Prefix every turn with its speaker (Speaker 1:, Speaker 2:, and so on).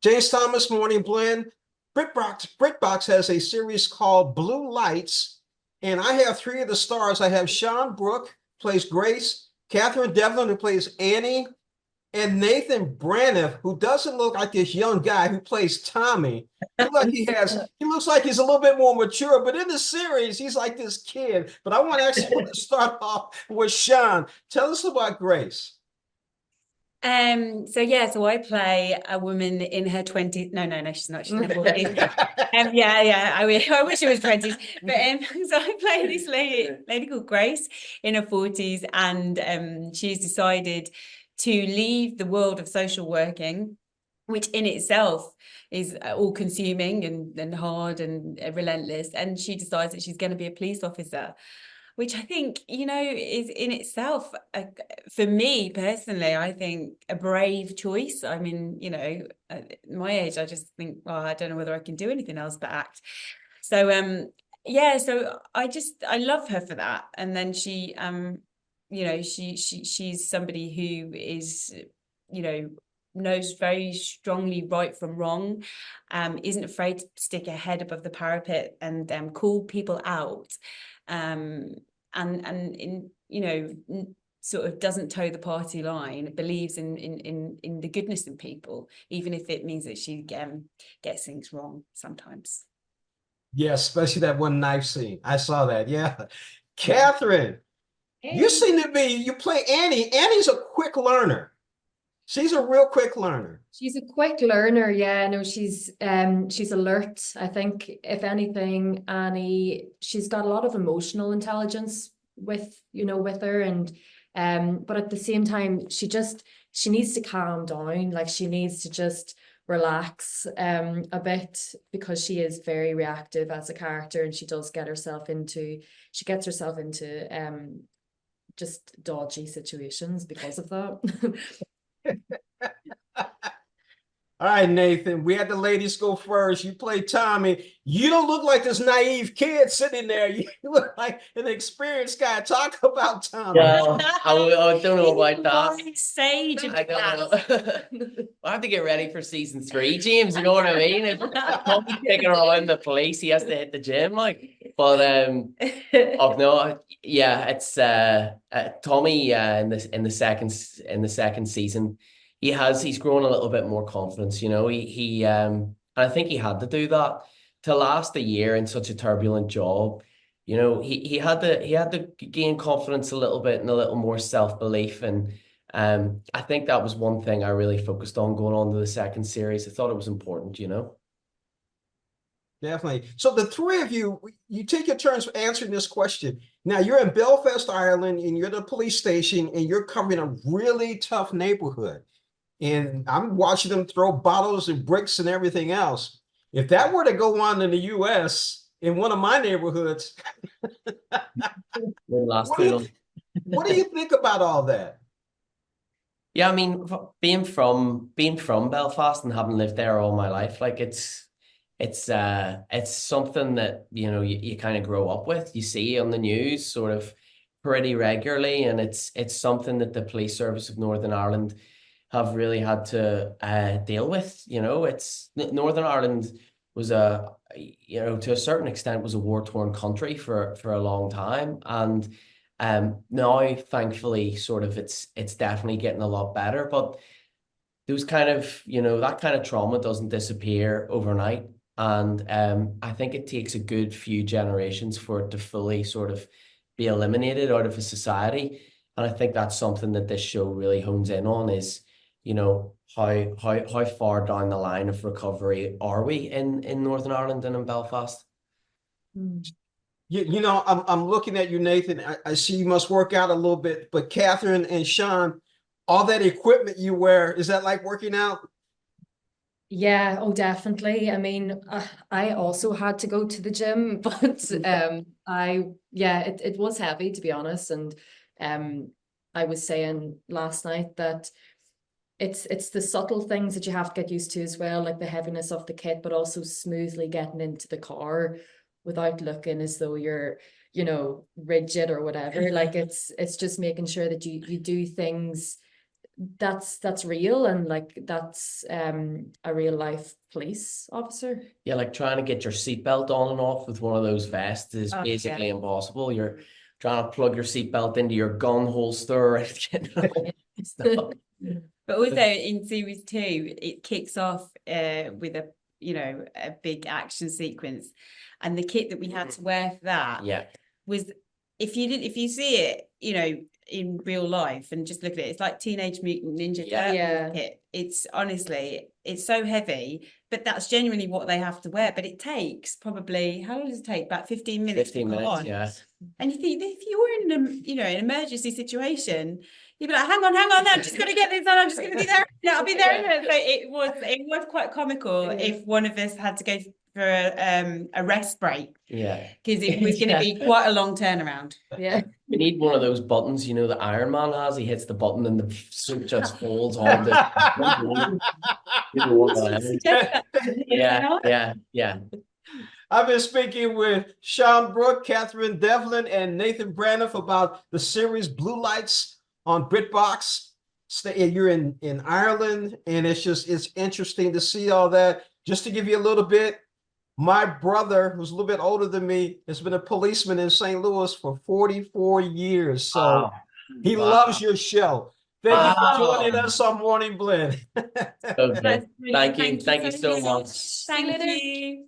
Speaker 1: James Thomas Morning Blend. BritBox has a series called Blue Lights, and I have three of the stars. I have Sean Brooke, plays Grace, Catherine Devlin, who plays Annie, and Nathan Braniff, who doesn't look like this young guy who plays Tommy. He looks like he's a little bit more mature, but in the series, he's like this kid. But I want to start off with Sean. Tell us about Grace.
Speaker 2: So I play a woman in her 20s. No, she's not. She's in her 40s. Yeah. I wish she was 20s. But so I play this lady called Grace in her 40s, and she's decided to leave the world of social working, which in itself is all consuming and hard and relentless. And she decides that she's going to be a police officer, which I think, is in itself, for me personally, I think a brave choice. I mean, at my age, I just think, well, I don't know whether I can do anything else but act. So, so I love her for that. And then she's somebody who is, knows very strongly right from wrong, isn't afraid to stick her head above the parapet and call people out. And sort of doesn't toe the party line, believes in the goodness in people, even if it means that she gets things wrong sometimes.
Speaker 1: Yeah, especially that one knife scene. I saw that. Yeah. Catherine, you seem to be, you play Annie. Annie's a quick learner. She's a real quick learner.
Speaker 3: She's a quick learner, yeah. No, she's alert. I think if anything, Annie, she's got a lot of emotional intelligence with her, and but at the same time, she needs to calm down. Like, she needs to just relax a bit, because she is very reactive as a character, and she gets herself into just dodgy situations because of that.
Speaker 1: All right, Nathan, we had the ladies go first. You play Tommy. You don't look like this naive kid sitting there. You look like an experienced guy. Talk about Tommy.
Speaker 4: No, I don't know about that.
Speaker 2: Sage
Speaker 4: I don't know. I have to get ready for season 3, James. You know what I mean? If Tommy's taking around the police, he has to hit the gym, like. But it's Tommy in the second season. He's grown a little bit more confidence, and I think he had to do that to last a year in such a turbulent job. He had to gain confidence a little bit and a little more self-belief. And I think that was one thing I really focused on going on to the second series. I thought it was important,
Speaker 1: Definitely. So the three of you take your turns answering this question. Now, you're in Belfast, Ireland, and you're at the police station, and you're covering a really tough neighborhood. And I'm watching them throw bottles and bricks and everything else. If that were to go on in the U.S., in one of my neighborhoods, what do you think about all that?
Speaker 4: Yeah, I mean, being from Belfast and having lived there all my life, like it's something that you kind of grow up with. You see on the news sort of pretty regularly, and it's something that the police service of Northern Ireland have really had to deal with. It's Northern Ireland was to a certain extent was a war-torn country for a long time, and now thankfully sort of it's definitely getting a lot better. But those kind of that kind of trauma doesn't disappear overnight, and I think it takes a good few generations for it to fully sort of be eliminated out of a society. And I think that's something that this show really hones in on, is how far down the line of recovery are we in Northern Ireland and in Belfast?
Speaker 1: I'm looking at you, Nathan. I see you must work out a little bit, but Catherine and Sean, all that equipment you wear, is that like working out?
Speaker 3: Yeah, oh, definitely. I mean, I also had to go to the gym, but it was heavy, to be honest. And I was saying last night that it's the subtle things that you have to get used to as well, like the heaviness of the kit, but also smoothly getting into the car without looking as though you're, rigid or whatever. Like it's just making sure that you do things that's real, and like that's a real life police officer.
Speaker 4: Yeah, like trying to get your seatbelt on and off with one of those vests is
Speaker 2: Oh,
Speaker 4: basically
Speaker 2: yeah.
Speaker 4: impossible. You're trying to plug your seatbelt into your gun holster and getting all this stuff.
Speaker 2: But also in series 2, it kicks off with a big action sequence, and the kit that we had to wear for that
Speaker 4: Yeah.
Speaker 2: was, if you see it, in real life and just look at it, it's like Teenage Mutant Ninja Turtle
Speaker 3: Yeah.
Speaker 2: kit. It's honestly, it's so heavy, but that's genuinely what they have to wear. But it takes probably, how long does it take? About 15 minutes.
Speaker 4: 15
Speaker 2: to put
Speaker 4: minutes,
Speaker 2: on.
Speaker 4: yeah.
Speaker 2: And you think, if you were in an emergency situation, you'd be like, hang on, I'm just gonna get this on, I'm just gonna be there. No, I'll be there in a minute. So it was quite comical if one of us had to go for a rest break,
Speaker 4: Yeah.
Speaker 2: because it was gonna be quite a long turnaround.
Speaker 3: Yeah.
Speaker 4: We need one of those buttons, the Iron Man has. He hits the button and the suit just folds on the. Yeah.
Speaker 1: I've been speaking with Sean Brooke, Catherine Devlin, and Nathan Braniff about the series Blue Lights on BritBox. You're in Ireland, and it's interesting to see all that. Just to give you a little bit, my brother, who's a little bit older than me, has been a policeman in St. Louis for 44 years. So
Speaker 4: Wow.
Speaker 1: he
Speaker 4: Wow.
Speaker 1: loves your show. Thank you for
Speaker 4: Wow.
Speaker 1: joining us on Morning Blend.
Speaker 4: So good.
Speaker 2: That's brilliant.
Speaker 4: Thank you so much.
Speaker 2: Thank you.